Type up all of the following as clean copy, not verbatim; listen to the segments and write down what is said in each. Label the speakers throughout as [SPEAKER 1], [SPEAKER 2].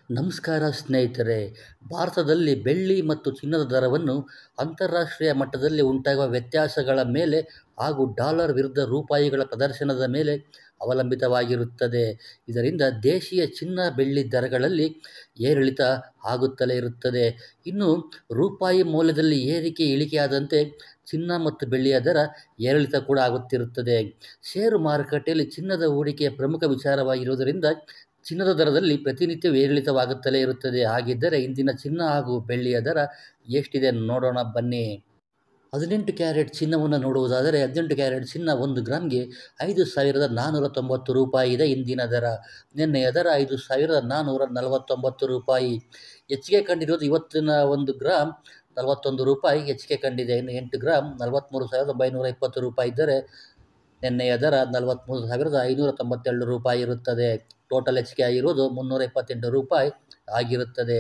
[SPEAKER 1] ನಮಸ್ಕಾರ ಸ್ನೇಹಿತರೆ. ಭಾರತದಲ್ಲಿ ಬೆಳ್ಳಿ ಮತ್ತು ಚಿನ್ನದ ದರವನ್ನು ಅಂತಾರಾಷ್ಟ್ರೀಯ ಮಟ್ಟದಲ್ಲಿ ಉಂಟಾಗುವ ವ್ಯತ್ಯಾಸಗಳ ಮೇಲೆ ಹಾಗೂ ಡಾಲರ್ ವಿರುದ್ಧ ರೂಪಾಯಿಗಳ ಪ್ರದರ್ಶನದ ಮೇಲೆ ಅವಲಂಬಿತವಾಗಿರುತ್ತದೆ. ಇದರಿಂದ ದೇಶೀಯ ಚಿನ್ನ ಬೆಳ್ಳಿ ದರಗಳಲ್ಲಿ ಏರಿಳಿತ ಆಗುತ್ತಲೇ ಇರುತ್ತದೆ. ಇನ್ನು ರೂಪಾಯಿ ಮೌಲ್ಯದಲ್ಲಿ ಏರಿಕೆ ಇಳಿಕೆಯಾದಂತೆ ಚಿನ್ನ ಮತ್ತು ಬೆಳ್ಳಿಯ ದರ ಏರಿಳಿತ ಕೂಡ ಆಗುತ್ತಿರುತ್ತದೆ. ಷೇರು ಮಾರುಕಟ್ಟೆಯಲ್ಲಿ ಚಿನ್ನದ ಹೂಡಿಕೆಯ ಪ್ರಮುಖ ವಿಚಾರವಾಗಿರುವುದರಿಂದ ಚಿನ್ನದ ದರದಲ್ಲಿ ಪ್ರತಿನಿತ್ಯವೂ ಏರಿಳಿತವಾಗುತ್ತಲೇ ಇರುತ್ತದೆ. ಹಾಗಿದ್ದರೆ ಇಂದಿನ ಚಿನ್ನ ಹಾಗೂ ಬೆಳ್ಳಿಯ ದರ ಎಷ್ಟಿದೆ ನೋಡೋಣ ಬನ್ನಿ. 18 ಕ್ಯಾರೆಟ್ ಚಿನ್ನವನ್ನು ನೋಡುವುದಾದರೆ 18 ಕ್ಯಾರೆಟ್ ಚಿನ್ನ 1 ಗ್ರಾಮ್ಗೆ 5,490 ರೂಪಾಯಿ ಇದೆ ಇಂದಿನ ದರ. ನಿನ್ನೆಯ ದರ 5,449 ರೂಪಾಯಿ. ಹೆಚ್ಚಿಗೆ ಕಂಡಿರುವುದು ಇವತ್ತಿನ 1 ಗ್ರಾಮ್ 41 ರೂಪಾಯಿ ಹೆಚ್ಚಿಗೆ ಕಂಡಿದೆ. ಇನ್ನು 8 ಗ್ರಾಮ್ 43,920 ರೂಪಾಯಿ ಇದ್ದರೆ ನಿನ್ನೆಯ ದರ 43,592 ರೂಪಾಯಿ ಇರುತ್ತದೆ. ಟೋಟಲ್ ಹೆಚ್ಚಿಗೆ ಆಗಿರುವುದು 328 ರೂಪಾಯಿ ಆಗಿರುತ್ತದೆ.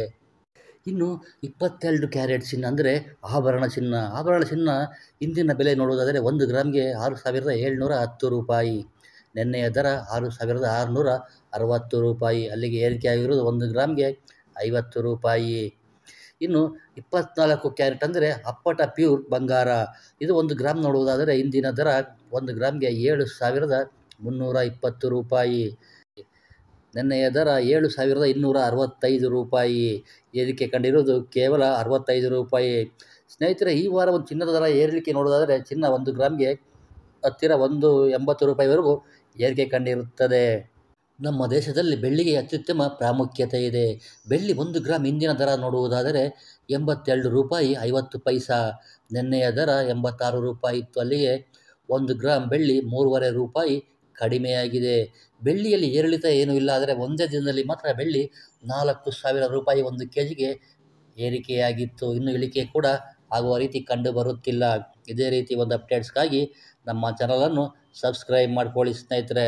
[SPEAKER 1] ಇನ್ನು 22 ಕ್ಯಾರೆಟ್ ಚಿನ್ನ ಅಂದರೆ ಆಭರಣ ಚಿನ್ನ ಇಂದಿನ ಬೆಲೆ ನೋಡುವುದಾದರೆ 1 ಗ್ರಾಮ್ಗೆ 6,710 ರೂಪಾಯಿ. ನಿನ್ನೆಯ ದರ 6,660 ರೂಪಾಯಿ. ಅಲ್ಲಿಗೆ ಏರಿಕೆ ಆಗಿರುವುದು 1 ಗ್ರಾಮ್ಗೆ 50 ರೂಪಾಯಿ. ಇನ್ನು 24 ಕ್ಯಾರೆಟ್ ಅಂದರೆ ಅಪ್ಪಟ ಪ್ಯೂರ್ ಬಂಗಾರ. ಇದು 1 ಗ್ರಾಮ್ ನೋಡುವುದಾದರೆ ಇಂದಿನ ದರ 1 ಗ್ರಾಮ್ಗೆ 7,320 ರೂಪಾಯಿ. ನಿನ್ನೆಯ ದರ 7,265 ರೂಪಾಯಿ. ಏರಿಕೆ ಕಂಡಿರುವುದು ಕೇವಲ 65 ರೂಪಾಯಿ. ಸ್ನೇಹಿತರೆ, ಈ ವಾರ ಒಂದು ಚಿನ್ನದ ದರ ಏರಿಕೆ ನೋಡೋದಾದರೆ ಚಿನ್ನ 1 ಗ್ರಾಮ್ಗೆ ಹತ್ತಿರ 180 ರೂಪಾಯಿವರೆಗೂ ಏರಿಕೆ ಕಂಡಿರುತ್ತದೆ. ನಮ್ಮ ದೇಶದಲ್ಲಿ ಬೆಳ್ಳಿಗೆ ಅತ್ಯುತ್ತಮ ಪ್ರಾಮುಖ್ಯತೆ ಇದೆ. ಬೆಳ್ಳಿ 1 ಗ್ರಾಮ್ ಇಂದಿನ ದರ ನೋಡುವುದಾದರೆ 82 ರೂಪಾಯಿ 50 ಪೈಸಾ. ನಿನ್ನೆಯ ದರ 86 ರೂಪಾಯಿ ಇತ್ತು. ಅಲ್ಲಿಗೆ 1 ಗ್ರಾಮ್ ಬೆಳ್ಳಿ 3.5 ರೂಪಾಯಿ ಕಡಿಮೆಯಾಗಿದೆ. ಬೆಳ್ಳಿಯಲ್ಲಿ ಏರಿಳಿತ ಏನೂ ಇಲ್ಲ. ಆದರೆ ಒಂದೇ ದಿನದಲ್ಲಿ ಮಾತ್ರ ಬೆಳ್ಳಿ 4,000 ರೂಪಾಯಿ 1 kgಗೆ ಏರಿಕೆಯಾಗಿತ್ತು. ಇನ್ನು ಇಳಿಕೆ ಕೂಡ ಆಗುವ ರೀತಿ ಕಂಡು ಬರುತ್ತಿಲ್ಲ. ಇದೇ ರೀತಿ ಒಂದು ಅಪ್ಡೇಟ್ಸ್ಗಾಗಿ ನಮ್ಮ ಚಾನಲನ್ನು ಸಬ್ಸ್ಕ್ರೈಬ್ ಮಾಡ್ಕೊಳ್ಳಿ ಸ್ನೇಹಿತರೆ.